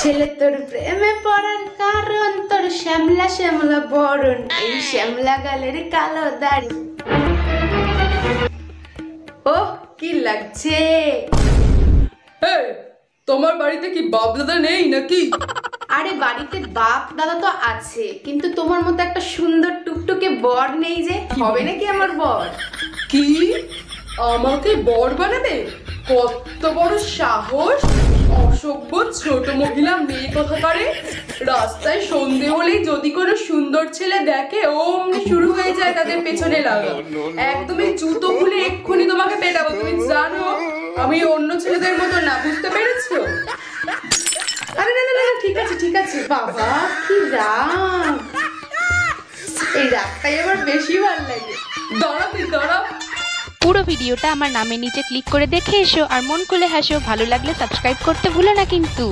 ছেলে তোর প্রেমে পড়ার কারণ তোর শ্যামলা শ্যামলা বরণ, এই শ্যামলা গালের কালো দাড়ি। ও কি লাগছে? তোমার বাড়িতে কি বাপ দাদা নেই নাকি? আরে বাড়িতে বাপ দাদা তো আছে, কিন্তু তোমার মতো একটা সুন্দর টুকটুকে বর নেই যে। হবে নাকি আমার বর? কি আমাকে বর বানাবে? কত বড় সাহস! অসভ্য ছোট মহিলা মেয়ে কোথাকারে! রাস্তায় সন্ধে হলেই যদি কোনো সুন্দর ছেলে দেখে অমনি শুরু হয়ে যায় তাদের পেছনে লাগা। একদমই জুতো খুলে এক্ষুনি তোমাকে পেটাবো। তুমি জানো আমি অন্য ছেলেদের মতো না, বুঝতে পেরেছো? আরে না না না, ঠিক আছে ঠিক আছে। বাবা কি রাগ! এই রাগটাই আমার বেশি ভালো লাগে। দাঁড়া তুই দাঁড়া। পুরো ভিডিওটা আমার নামের নিচে ক্লিক করে দেখে এসো আর মন খুলে হাসো। ভালো লাগলে সাবস্ক্রাইব করতে ভুলো না কিন্তু।